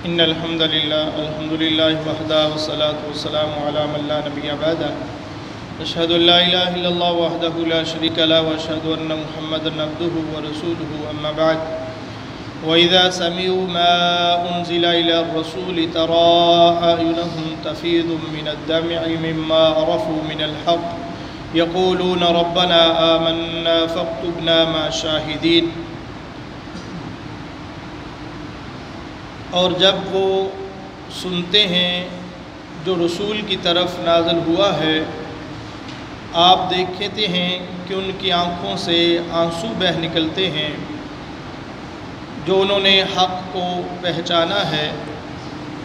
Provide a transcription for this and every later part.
إن الحمد لله وحده والصلاة والسلام على من لا نبي بعده أشهد أن لا إله إلا الله وحده لا شريك له وأشهد أن محمدا عبده ورسوله أما بعد وإذا سمعوا ما أنزل إلى الرسول ترى أعينهم تفيض من الدمع مما عرفوا من الحق يقولون ربنا آمنا فاكتبنا مع الشاهدين۔ اور جب وہ سنتے ہیں جو رسول کی طرف نازل ہوا ہے، آپ دیکھتے ہیں کہ ان کی آنکھوں سے آنسو بہہ نکلتے ہیں جو انہوں نے حق کو پہچانا ہے،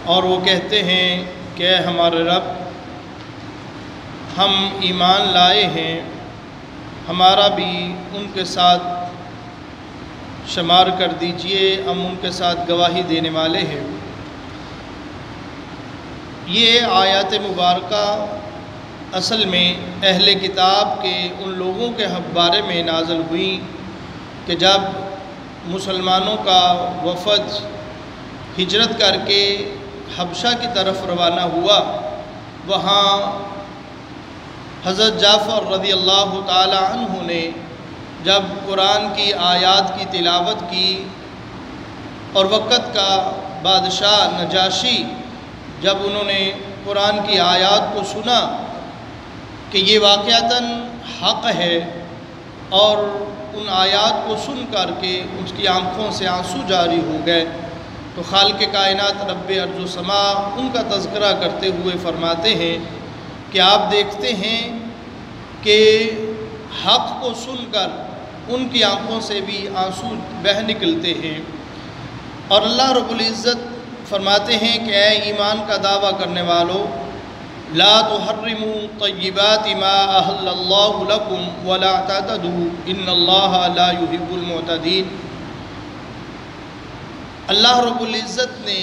اور وہ کہتے ہیں کہ اے ہمارے رب، ہم ایمان لائے ہیں، ہمارا بھی ان کے ساتھ شمار کر دیجئے، ہم ان کے ساتھ گواہی دینے والے ہیں۔ یہ آیات مبارکہ اصل میں اہل کتاب کے ان لوگوں کے بارے میں نازل ہوئی کہ جب مسلمانوں کا وفد ہجرت کر کے حبشہ کی طرف روانہ ہوا، وہاں حضرت جعفر رضی اللہ تعالی عنہ نے جب قرآن کی آیات کی تلاوت کی، اور وقت کا بادشاہ نجاشی جب انہوں نے قرآن کی آیات کو سنا کہ یہ واقعتاً حق ہے، اور ان آیات کو سن کر کے اس کی آنکھوں سے آنسو جاری ہو گئے، تو خالق کائنات رب ارض و سما ان کا تذکرہ کرتے ہوئے فرماتے ہیں کہ آپ دیکھتے ہیں کہ حق کو سن کر ان کی آنکھوں سے بھی آنسو بہہ نکلتے ہیں، اور اللہ رب العزت فرماتے ہیں کہ اے ایمان کا دعویٰ کرنے والو، لا تحرموا طیبات ما احل اللہ لکم ولا تعتدوا ان اللہ لا يحب المعتدین۔ اللہ رب العزت نے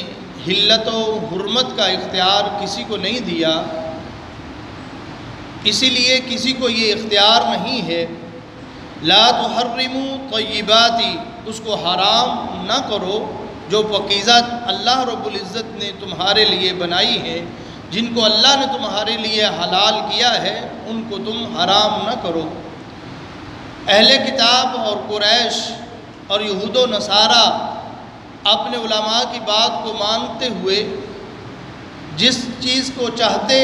حلت و حرمت کا اختیار کسی کو نہیں دیا، اسی لیے کسی کو یہ اختیار نہیں ہے۔ لا تحرموا طیباتی، اس کو حرام نہ کرو جو پاکیزہ اللہ رب العزت نے تمہارے لیے بنائی ہے، جن کو اللہ نے تمہارے لیے حلال کیا ہے ان کو تم حرام نہ کرو۔ اہل کتاب اور قریش اور یہود و نصارہ اپنے علماء کی بات کو مانتے ہوئے جس چیز کو چاہتے،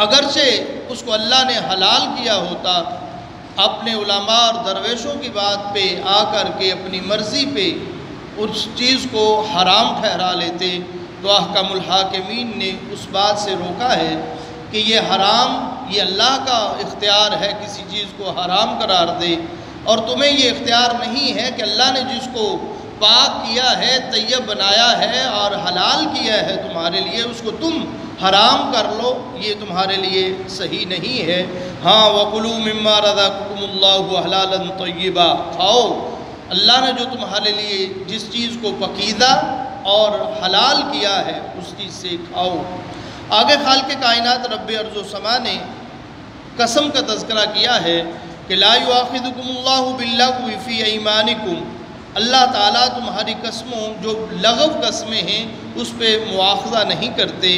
اگرچہ اس کو اللہ نے حلال کیا ہوتا، اپنے علماء اور درویشوں کی بات پہ آ کر کے اپنی مرضی پہ اس چیز کو حرام ٹھہرا لیتے، تو احکم الحاکمین نے اس بات سے روکا ہے کہ یہ حرام، یہ اللہ کا اختیار ہے کسی چیز کو حرام قرار دے، اور تمہیں یہ اختیار نہیں ہے کہ اللہ نے جس کو پاک کیا ہے، طیب بنایا ہے اور حلال کیا ہے تمہارے لیے، اس کو تم حرام کر لو، یہ تمہارے لیے صحیح نہیں ہے۔ ہاں وَقُلُوا مِمَّا رَزَقَكُمُ اللَّهُ حَلَالًا طَيِّبًا، کھاؤ اللہ نے جو تمہارے لیے جس چیز کو پاکیزہ اور حلال کیا ہے اس چیز سے کھاؤ۔ آگے خالق کائنات رب ارض و سما نے قسم کا تذکرہ کیا ہے کہ لا یؤاخذکم اللہ باللغو فی ایمانکم، اللہ تعالیٰ تمہاری قسموں جو لغو قسمیں ہیں اس پہ مواخذہ نہیں کرتے۔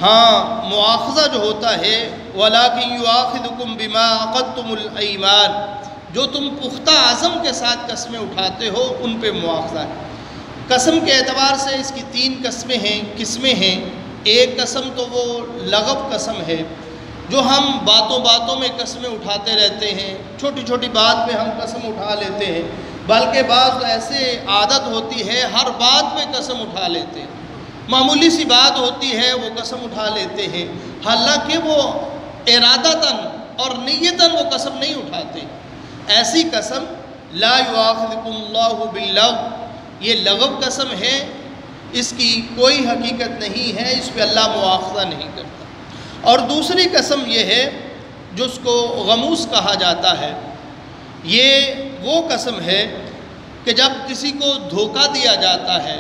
ہاں مواخذہ جو ہوتا ہے وَلَٰكِن يُؤَاخِذُكُم بِمَا عَقَدتُّمُ الْأَيْمَانَ، جو تم پختہ عزم کے ساتھ قسمیں اٹھاتے ہو ان پہ مواخذہ ہے۔ قسم کے اعتبار سے اس کی تین قسمیں ہیں۔ ایک قسم تو وہ لغو قسم ہے جو ہم باتوں باتوں میں قسمیں اٹھاتے رہتے ہیں، چھوٹی چھوٹی بات میں ہم قسم اٹھا لیتے ہیں، بلکہ بعض ایسے عادت ہوتی ہے ہر بات میں قسم اٹھا لیتے ہیں، معمولی سی بات ہوتی ہے وہ قسم اٹھا لیتے ہیں، حالانکہ وہ ارادتاً اور نیتاً وہ قسم نہیں اٹھاتے۔ ایسی قسم لا یؤاخذکم اللہ باللغو، یہ لغو قسم ہے، اس کی کوئی حقیقت نہیں ہے، اس پہ اللہ مواخذہ نہیں کرتا۔ اور دوسری قسم یہ ہے جس کو غموس کہا جاتا ہے، یہ وہ قسم ہے کہ جب کسی کو دھوکہ دیا جاتا ہے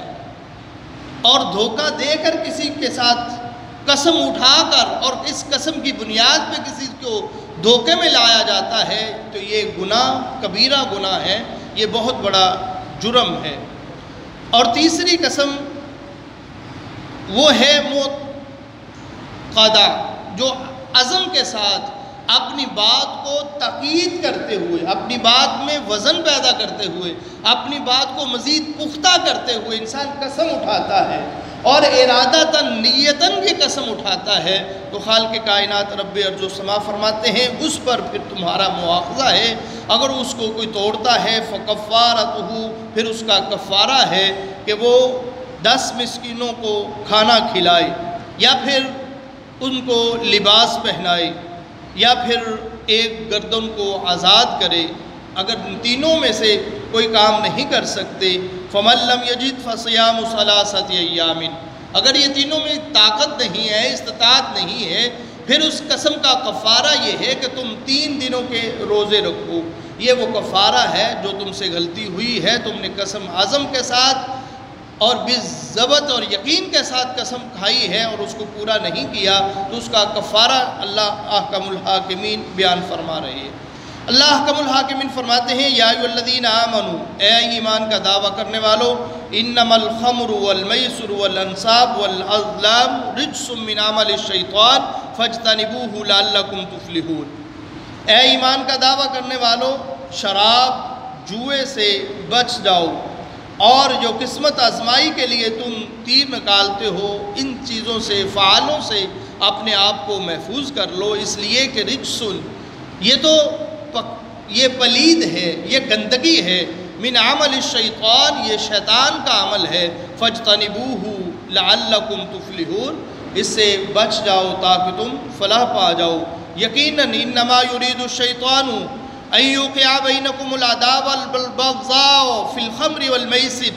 اور دھوکہ دے کر کسی کے ساتھ قسم اٹھا کر اور اس قسم کی بنیاد پہ کسی کو دھوکے میں لایا جاتا ہے، تو یہ گناہ کبیرہ گناہ ہے، یہ بہت بڑا جرم ہے۔ اور تیسری قسم وہ ہے موقدہ، جو عزم کے ساتھ اپنی بات کو تاکید کرتے ہوئے، اپنی بات میں وزن پیدا کرتے ہوئے، اپنی بات کو مزید پختہ کرتے ہوئے انسان قسم اٹھاتا ہے اور ارادتاً نیتاً یہ قسم اٹھاتا ہے، تو خالق کائنات رب ارض و سما فرماتے ہیں اس پر پھر تمہارا مواخذہ ہے۔ اگر اس کو کوئی توڑتا ہے فکفارتہ، پھر اس کا کفارہ ہے کہ وہ 10 مسکینوں کو کھانا کھلائے، یا پھر ان کو لباس پہنائے، یا پھر ایک گردن کو آزاد کرے۔ اگر ان تینوں میں سے کوئی کام نہیں کر سکتے فَمَن لَّمْ يَجِدْ فَصِيَامُ ثَلَاثَةِ أَيَّامٍ، اگر یہ تینوں میں طاقت نہیں ہے، استطاعت نہیں ہے، پھر اس قسم کا کفارہ یہ ہے کہ تم 3 دنوں کے روزے رکھو۔ یہ وہ کفارہ ہے جو تم سے غلطی ہوئی ہے، تم نے قسم عزم کے ساتھ اور بالضبط اور یقین کے ساتھ قسم کھائی ہے اور اس کو پورا نہیں کیا، تو اس کا کفارہ اللہ احکم الحاکمین بیان فرما رہے ہیں۔ اللہ احکم الحاکمین فرماتے ہیں یا ایھا الذین آمنوا، اے ایمان کا دعویٰ کرنے والو، انما الخمر والمیسر والانصاب والازلام رجس من عمل الشیطان فاجتنبوہ لعلکم تفلحون۔ اے ایمان کا دعویٰ کرنے والو، شراب، جوئے سے بچ جاؤ، اور جو قسمت آزمائی کے لیے تم تیر نکالتے ہو، ان چیزوں سے، فعالوں سے اپنے آپ کو محفوظ کر لو، اس لیے کہ رجسن، یہ پلید ہے، یہ گندگی ہے، من عمل الشیطان، یہ شیطان کا عمل ہے، فاجتنبوہ لعلکم تفلحون، اس سے بچ جاؤ تاکہ تم فلاح پا جاؤ۔ یقیناً انما یرید الشیطان ان یوقع بینکم العداوۃ والبغضاء فی الخمر والمیسر،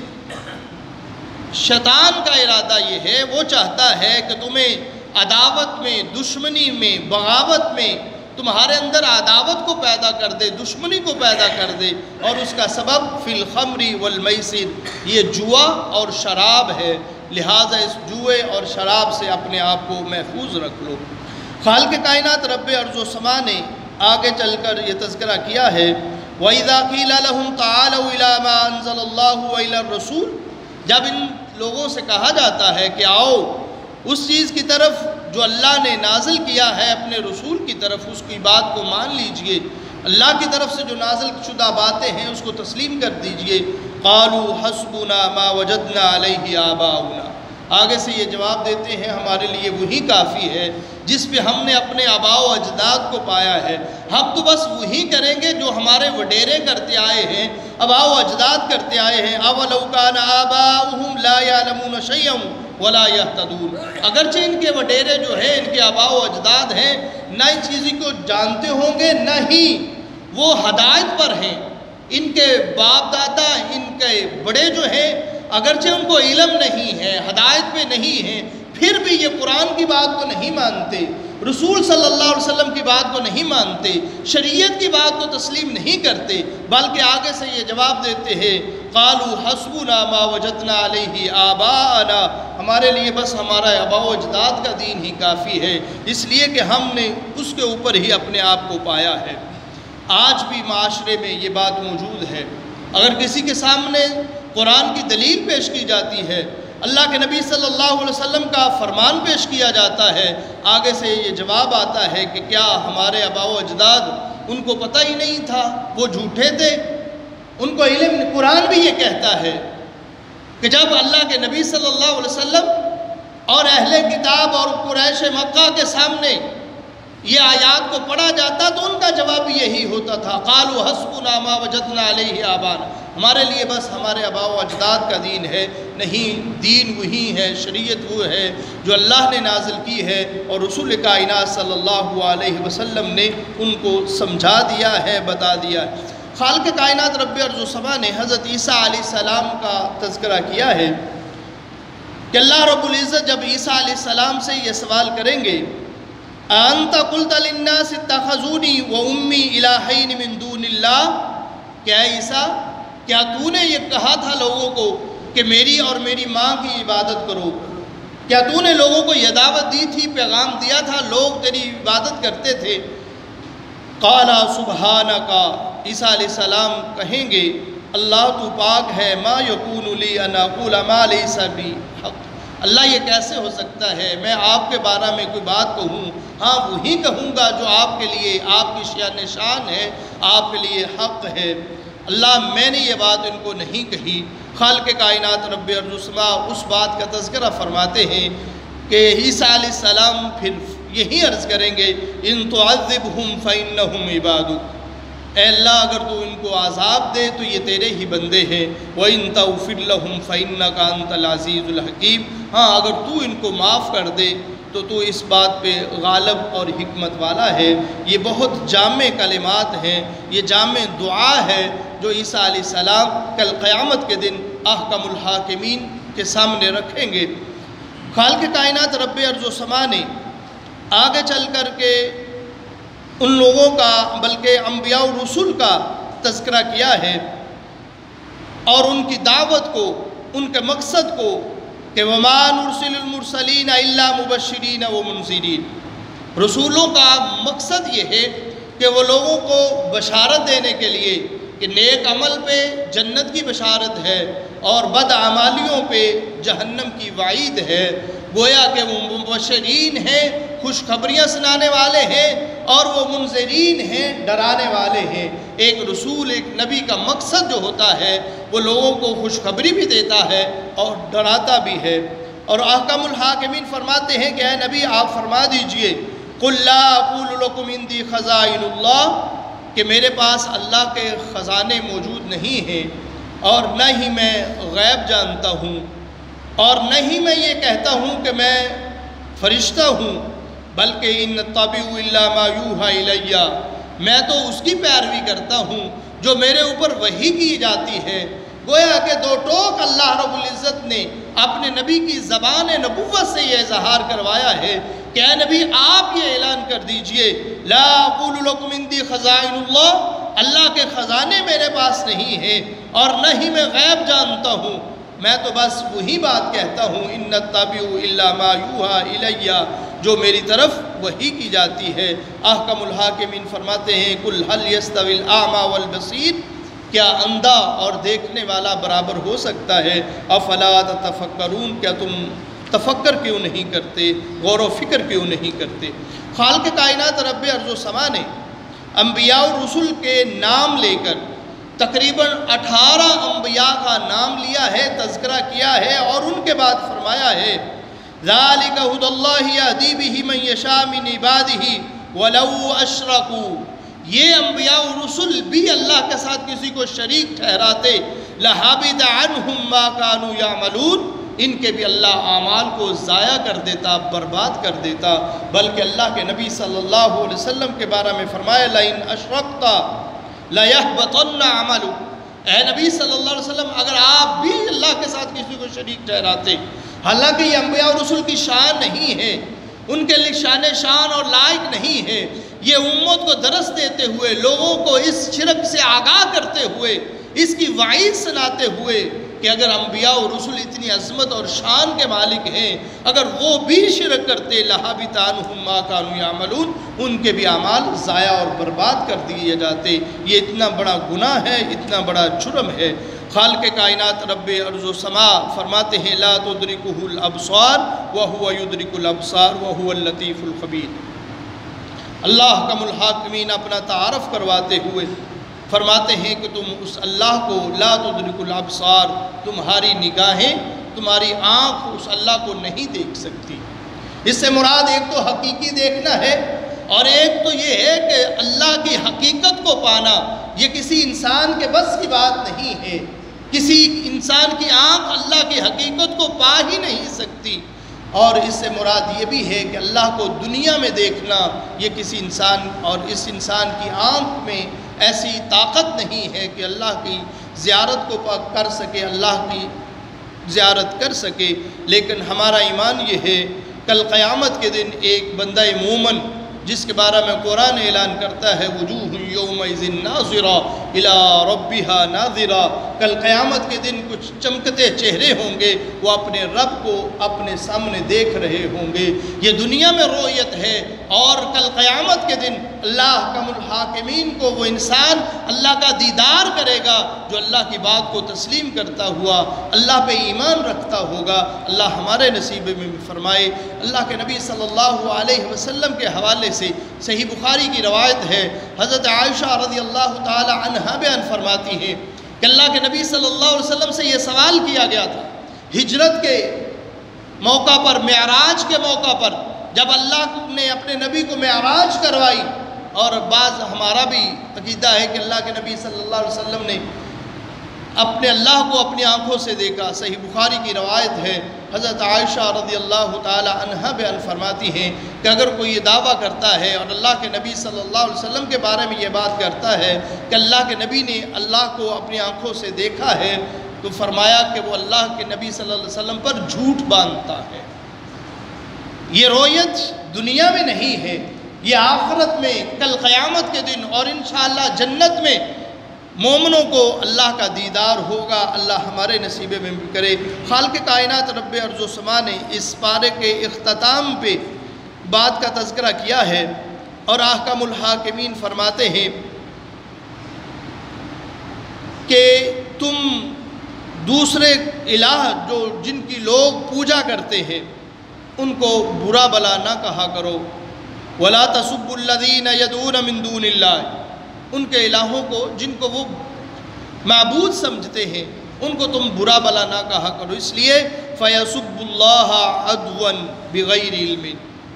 شیطان کا ارادہ یہ ہے، وہ چاہتا ہے کہ تمہیں عداوت میں، دشمنی میں، بغاوت میں، تمہارے اندر عداوت کو پیدا کر دے، دشمنی کو پیدا کر دے، اور اس کا سبب فی الخمر والمیسر، یہ جوا اور شراب ہے، لہٰذا اس جوئے اور شراب سے اپنے آپ کو محفوظ رکھ لو۔ خالق کائنات رب ارض و سما نے آگے چل کر یہ تذکرہ کیا ہے وَإِذَا قِيلَ لَهُمْ تَعَالَوْا إِلَىٰ مَا أَنزَلَ اللَّهُ وَإِلَى الرَّسُولِ، جب ان لوگوں سے کہا جاتا ہے کہ آؤ اس چیز کی طرف جو اللہ نے نازل کیا ہے اپنے رسول کی طرف، اس کی بات کو مان لیجئے، اللہ کی طرف سے جو نازل شدہ باتیں ہیں اس کو تسلیم کر دیجئے، قَالُوا حَسْبُنَا مَا وَجَدْنَا عَلَيْهِ آبَاؤُنَا، آگے سے یہ جواب دیتے ہیں ہمارے لیے وہی کافی ہے جس پہ ہم نے اپنے آباء و اجداد کو پایا ہے، ہم تو بس وہی کریں گے جو ہمارے وڈیرے کرتے آئے ہیں، آباء و اجداد کرتے آئے ہیں۔ أَوَلَوْ كَانَ آبَاؤُهُمْ لَا يَعْلَمُونَ شَيْئًا وَلَا يَهْتَدُونَ، اگرچہ ان کے وڈیرے جو ہیں، ان کے آباء و اجداد ہیں، نہ اس چیزی کو جانتے ہوں گے، نہ ہی وہ ہدایت پر ہیں، ان کے باپ دادا، ان کے بڑے جو ہیں، اگرچہ ان کو علم نہیں ہے، ہدایت پہ نہیں ہے، پھر بھی یہ قرآن کی بات کو نہیں مانتے، رسول صلی اللہ علیہ وسلم کی بات کو نہیں مانتے، شریعت کی بات کو تسلیم نہیں کرتے، بلکہ آگے سے یہ جواب دیتے ہیں قالوا حسبنا ما وجدنا علیہ آباءنا، ہمارے لیے بس ہمارا آباء و اجداد کا دین ہی کافی ہے، اس لیے کہ ہم نے اس کے اوپر ہی اپنے آپ کو پایا ہے۔ آج بھی معاشرے میں یہ بات موجود ہے، اگر کسی کے سامنے قرآن کی دلیل پیش کی جاتی ہے، اللہ کے نبی صلی اللہ علیہ وسلم کا فرمان پیش کیا جاتا ہے، آگے سے یہ جواب آتا ہے کہ کیا ہمارے آباء و اجداد ان کو پتہ ہی نہیں تھا، وہ جھوٹے تھے، ان کو علم، قرآن بھی یہ کہتا ہے کہ جب اللہ کے نبی صلی اللہ علیہ وسلم اور اہل کتاب اور قریش مکہ کے سامنے یہ آیات کو پڑھا جاتا تو ان کا جواب یہی ہوتا تھا قالوا حسبنا ما وجدنا علیہ آباءنا، ہمارے لیے بس ہمارے آباء و اجداد کا دین ہے، نہیں، دین وہی ہے، شریعت وہ ہے جو اللہ نے نازل کی ہے اور رسول کائنات صلی اللہ علیہ وسلم نے ان کو سمجھا دیا ہے، بتا دیا ہے۔ خالق کائنات رب ارض و سما نے حضرت عیسیٰ علیہ السلام کا تذکرہ کیا ہے کہ اللہ رب العزت جب عیسیٰ علیہ السلام سے یہ سوال کریں گے أَأَنْتَ قُلْتَ لِلنَّاسِ اتَّخَذُونِي وَأُمِّي إِلَٰهَيْنِ مِن دُونِ اللَّهِ، کیا عیسیٰ، کیا تو نے یہ کہا تھا لوگوں کو کہ میری اور میری ماں کی عبادت کرو؟ کیا تو نے لوگوں کو یہ دعوت دی تھی، پیغام دیا تھا، لوگ تیری عبادت کرتے تھے؟ قَالَ سُبْحَانَكَ، عیسیٰ علیہ السلام کہیں گے اللہ تو پاک ہے، ما یکون لی ان اقول ما لیس بی حق، اللہ یہ کیسے ہو سکتا ہے میں آپ کے بارے میں کوئی بات کہوں، ہاں وہی کہوں گا جو آپ کے لیے آپ کی شان شان ہے، آپ کے لیے حق ہے۔ اللہ میں نے یہ بات ان کو نہیں کہی۔ خالق کائنات رب ارض و سما اس بات کا تذکرہ فرماتے ہیں کہ عیسیٰ علیہ السلام پھر یہی عرض کریں گے، ان تعذبہم فإنہم عبادک، اے اللہ اگر تو ان کو عذاب دے تو یہ تیرے ہی بندے ہیں، وَإِن تَغْفِرْ لَهُمْ فَإِنَّكَ أَنْتَ الْعَزِيزُ الْحَكِيمُ، ہاں اگر تو ان کو معاف کر دے تو اس بات پہ غالب اور حکمت والا ہے۔ یہ بہت جامع کلمات ہیں، یہ جامع دعا ہے جو عیسیٰ علیہ السلام کل قیامت کے دن احکم الحاکمین کے سامنے رکھیں گے۔ خالق کائنات رب ارض و سما نے آگے چل کر کے ان لوگوں کا بلکہ انبیاء و رسول کا تذکرہ کیا ہے اور ان کی دعوت کو، ان کے مقصد کو کہ وَمَا نُرْسِلُ الْمُرْسَلِينَ إِلَّا مُبَشِّرِينَ وَمُنذِرِينَ، رسولوں کا مقصد یہ ہے کہ وہ لوگوں کو بشارت دینے کے لیے کہ نیک عمل پہ جنت کی بشارت ہے اور بد اعمالیوں پہ جہنم کی وعید ہے، گویا کہ وہ مبشرین ہیں، خوشخبریاں سنانے والے ہیں، اور وہ منذرین ہیں، ڈرانے والے ہیں۔ ایک رسول، ایک نبی کا مقصد جو ہوتا ہے وہ لوگوں کو خوشخبری بھی دیتا ہے اور ڈراتا بھی ہے۔ اور احکم الحاکمین فرماتے ہیں کہ اے نبی آپ فرما دیجئے قُلْ لَا أَقُولُ لَكُمْ عِنْدِي خَزَائِنُ اللَّهِ، کہ میرے پاس اللہ کے خزانے موجود نہیں ہیں اور نہ ہی میں غیب جانتا ہوں اور نہ ہی میں یہ کہتا ہوں کہ میں فرشتہ ہوں، بلکہ ان اتبع الا ما یوحی الی، میں تو اس کی پیروی کرتا ہوں جو میرے اوپر وحی کی جاتی ہے۔ گویا کہ دو ٹوک اللہ رب العزت نے اپنے نبی کی زبان نبوت سے یہ اظہار کروایا ہے کہ اے نبی آپ یہ اعلان کر دیجئے لا اقول لکم عندی خزائن اللہ، اللہ کے خزانے میرے پاس نہیں ہیں اور نہ ہی میں غیب جانتا ہوں، میں تو بس وہی بات کہتا ہوں ان اتبع الا ما یوحی الی، جو میری طرف وحی کی جاتی ہے۔ احکم الحاکمین فرماتے ہیں قل هل یستوی الاعمی والبصیر، کیا اندھا اور دیکھنے والا برابر ہو سکتا ہے؟ افلا تتفکرون، کیا تم تفکر کیوں نہیں کرتے، غور و فکر کیوں نہیں کرتے؟ خالق کائنات رب ارض و سما نے انبیاء و رسول کے نام لے کر تقریباً 18 انبیاء کا نام لیا ہے، تذکرہ کیا ہے اور ان کے بعد فرمایا ہے ذَلِكَ هُدَى اللَّهِ يَهْدِي بِهِ مَن يَشَاءُ مِنْ عِبَادِهِ وَلَوْ أَشْرَكُوا، یہ انبیاء و رسول بھی اللہ کے ساتھ کسی کو شریک ٹھہراتے لَحَبِطَ عَنْهُمْ مَا كَانُوا يَعْمَلُونَ، ان کے بھی اللہ اعمال کو ضائع کر دیتا، برباد کر دیتا۔ بلکہ اللہ کے نبی صلی اللہ علیہ وسلم کے بارے میں فرمایا لَإِنْ أَشْرَكْتَ لَيَحْبَطَنَّ عَمَلُكَ، اے نبی صلی اللہ علیہ وسلم اگر آپ بھی اللہ کے ساتھ کسی کو شریک ٹھہراتے، حالانکہ یہ انبیاء و رسول کی شان نہیں ہے، ان کے لیے شان اور لائق نہیں ہے، یہ امت کو درس دیتے ہوئے، لوگوں کو اس شرک سے آگاہ کرتے ہوئے، اس کی وعید سناتے ہوئے کہ اگر انبیاء و رسول اتنی عظمت اور شان کے مالک ہیں، اگر وہ بھی شرک کرتے لَحَبِطَ عَنْهُمْ مَا كَانُوا يَعْمَلُونَ، ان کے بھی اعمال ضائع اور برباد کر دیے جاتے۔ یہ اتنا بڑا گناہ ہے، اتنا بڑا جرم ہے۔ خالق کائنات رب ارض و سما فرماتے ہیں لا تدرکہ الابصار وہو یدرک الابصار وہو اللطیف الخبیر۔ اللہ حکم الحاکمین اپنا تعارف کرواتے ہوئے فرماتے ہیں کہ تم اس اللہ کو لا تدرک الابصار، تمہاری نگاہیں، تمہاری آنکھ اس اللہ کو نہیں دیکھ سکتی۔ اس سے مراد ایک تو حقیقی دیکھنا ہے اور ایک تو یہ ہے کہ اللہ کی حقیقت کو پانا یہ کسی انسان کے بس کی بات نہیں ہے۔ کسی انسان کی آنکھ اللہ کی حقیقت کو پا ہی نہیں سکتی، اور اس سے مراد یہ بھی ہے کہ اللہ کو دنیا میں دیکھنا یہ کسی انسان اور اس انسان کی آنکھ میں ایسی طاقت نہیں ہے کہ اللہ کی زیارت کو کر سکے، اللہ کی زیارت کر سکے۔ لیکن ہمارا ایمان یہ ہے کل قیامت کے دن ایک بندہ مومن جس کے بارے میں قرآن اعلان کرتا ہے وجوہ یومئذ ناظرہ الی ربہا ناظرہ، کل قیامت کے دن کچھ چمکتے چہرے ہوں گے، وہ اپنے رب کو اپنے سامنے دیکھ رہے ہوں گے۔ یہ دنیا میں رؤیت ہے اور کل قیامت کے دن اللہ حکم الحاکمین کو وہ انسان اللہ کا دیدار کرے گا جو اللہ کی بات کو تسلیم کرتا ہوا اللہ پہ ایمان رکھتا ہوگا۔ اللہ ہمارے نصیب میں فرمائے۔ اللہ کے نبی صلی اللہ علیہ وسلم کے حوالے سے صحیح بخاری کی روایت ہے، حضرت عائشہ رضی اللہ تعالی عنہا بیان فرماتی ہیں کہ اللہ کے نبی صلی اللہ علیہ وسلم سے یہ سوال کیا گیا تھا ہجرت کے موقع پر، معراج کے موقع پر، جب اللہ نے اپنے نبی کو معراج کروائی، اور بعض ہمارا بھی عقیدہ ہے کہ اللہ کے نبی صلی اللہ علیہ وسلم نے اپنے اللہ کو اپنی آنکھوں سے دیکھا۔ صحیح بخاری کی روایت ہے، حضرت عائشہ رضی اللہ تعالی عنہا بیان فرماتی ہیں کہ اگر کوئی یہ دعویٰ کرتا ہے اور اللہ کے نبی صلی اللہ علیہ وسلم کے بارے میں یہ بات کرتا ہے کہ اللہ کے نبی نے اللہ کو اپنی آنکھوں سے دیکھا ہے، تو فرمایا کہ وہ اللہ کے نبی صلی اللہ علیہ وسلم پر جھوٹ باندھتا ہے۔ یہ رؤیت دنیا میں نہیں ہے، یہ آخرت میں کل قیامت کے دن اور انشاءاللہ جنت میں مومنوں کو اللہ کا دیدار ہوگا۔ اللہ ہمارے نصیبے میں بھی کرے۔ خالق کائنات رب ارض و سما نے اس پارے کے اختتام پہ بات کا تذکرہ کیا ہے، اور احکم الحاکمین فرماتے ہیں کہ تم دوسرے الہ جو جن کی لوگ پوجا کرتے ہیں ان کو برا بلا نہ کہا کرو۔ وَلَا تَسُبُّوا الَّذِينَ يَدْعُونَ مِن دُونِ اللَّهِ، ان کے الہوں کو جن کو وہ معبود سمجھتے ہیں ان کو تم برا بلا نہ کہا کرو، اس لیے فَيَسُبُّ اللَّهَ عَدْوًا بِغَيْرِ عِلْمٍ،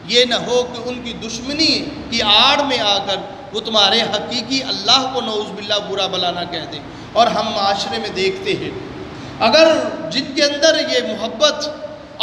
یہ نہ ہو کہ ان کی دشمنی کی آڑ میں آ کر وہ تمہارے حقیقی اللہ کو نعوذ باللہ برا بلا نہ کہہ دیں۔ اور ہم معاشرے میں دیکھتے ہیں اگر جن کے اندر یہ محبت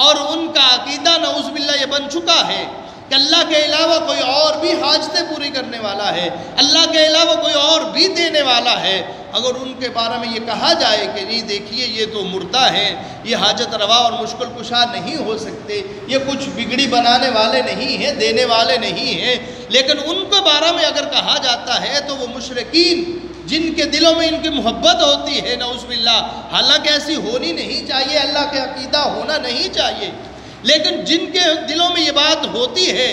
اور ان کا عقیدہ نعوذ باللہ یہ بن چکا ہے کہ اللہ کے علاوہ کوئی اور بھی حاجتیں پوری کرنے والا ہے، اللہ کے علاوہ کوئی اور بھی دینے والا ہے، اگر ان کے بارے میں یہ کہا جائے کہ نہیں دیکھیے یہ تو مردہ ہیں، یہ حاجت روا اور مشکل کشا نہیں ہو سکتے، یہ کچھ بگڑی بنانے والے نہیں ہیں، دینے والے نہیں ہیں، لیکن ان کے بارے میں اگر کہا جاتا ہے تو وہ مشرکین جن کے دلوں میں ان کی محبت ہوتی ہے نعوذ باللہ، حالانکہ ایسی ہونی نہیں چاہیے، اللہ کے عقیدہ ہونا نہیں چاہیے، لیکن جن کے دلوں میں یہ بات ہوتی ہے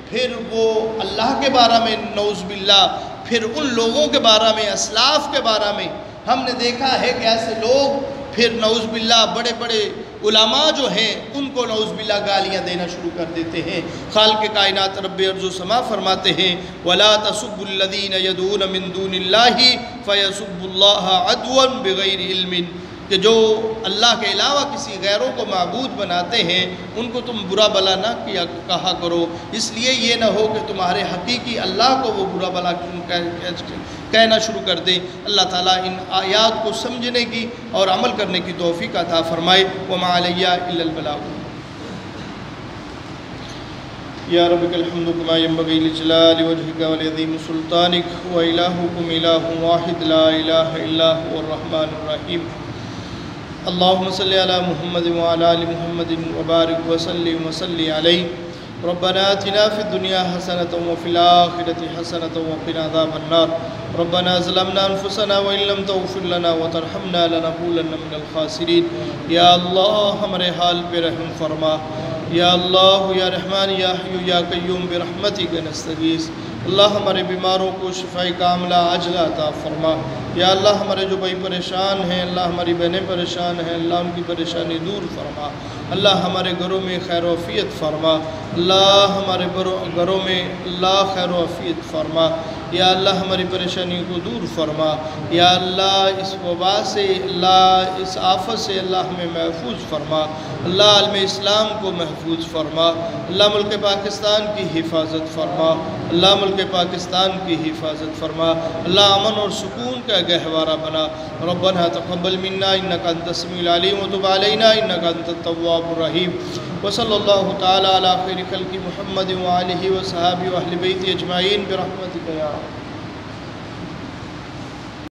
پھر وہ اللہ کے بارے میں نعوذ باللہ، پھر ان لوگوں کے بارے میں، اسلاف کے بارے میں ہم نے دیکھا ہے کہ ایسے لوگ پھر نعوذ باللہ بڑے بڑے علماء جو ہیں ان کو نعوذ باللہ گالیاں دینا شروع کر دیتے ہیں۔ خالق کائنات رب ارض و سما فرماتے ہیں وَلَا تَسُبُّوا الَّذِينَ يَدْعُونَ مِن دُونِ اللَّهِ فَيَسُبُّوا اللَّهَ عَدْوًا بِغَيْرِ عِلْمٍ، کہ جو اللہ کے علاوہ کسی غیروں کو معبود بناتے ہیں ان کو تم برا بلا نہ کہا کرو، اس لیے یہ نہ ہو کہ تمہارے حقیقی اللہ کو وہ برا بلا کہنا شروع کر دیں۔ اللہ تعالیٰ ان آیات کو سمجھنے کی اور عمل کرنے کی توفیق عطا فرمائے۔ وَمَا عَلَيَّ إِلَّا الْبَلَاغُ۔ یا رب الحمد کما ينبغي لجلال وجهك ولعظیم سلطانك وإلهكم إله واحد لا إله إلا هو الرحمن الرحيم۔ اللهم صل على محمد وعلى آل محمد وبارك وسلم وصلي عليه۔ ربنا آتنا في الدنيا حسنة وفي الآخرة حسنة وقنا عذاب النار۔ ربنا ظلمنا أنفسنا وإن لم تغفر لنا وترحمنا لنكونن من الخاسرين۔ یا اللہ ہمارے حال پہ رحم فرما، یا اللہ یا رحمان یا حی یا قیوم برحمتک نستغیث۔ اللہ ہمارے بیماروں کو شفاء کاملہ عاجلہ عطا فرما۔ یا اللہ ہمارے جو بھائی پریشان ہیں، اللہ ہماری بہنیں پریشان ہیں، اللہ ان کی پریشانی دور فرما۔ اللہ ہمارے گھروں میں خیر و عافیت فرما، اللہ ہمارے گھروں میں اللہ خیر و عافیت فرما۔ یا اللہ ہماری پریشانی کو دور فرما۔ یا اللہ اس وبا سے، اللہ اس آفت سے اللہ ہمیں محفوظ فرما۔ اللہ عالم اسلام کو محفوظ فرما۔ اللہ ملک پاکستان کی حفاظت فرما۔ اللہ ملک پاکستان کی حفاظت فرما۔ اللہ امن اور سکون کا گہوارہ بنا۔ ربنا تقبل منا انک انت السمیع العلیم وتب علینا انک انت التواب الرحیم۔ وصلی اللہ تعالی علی خیر خلق محمد وآلہ وصحابہ واہل بیت اجمعین برحمتک یا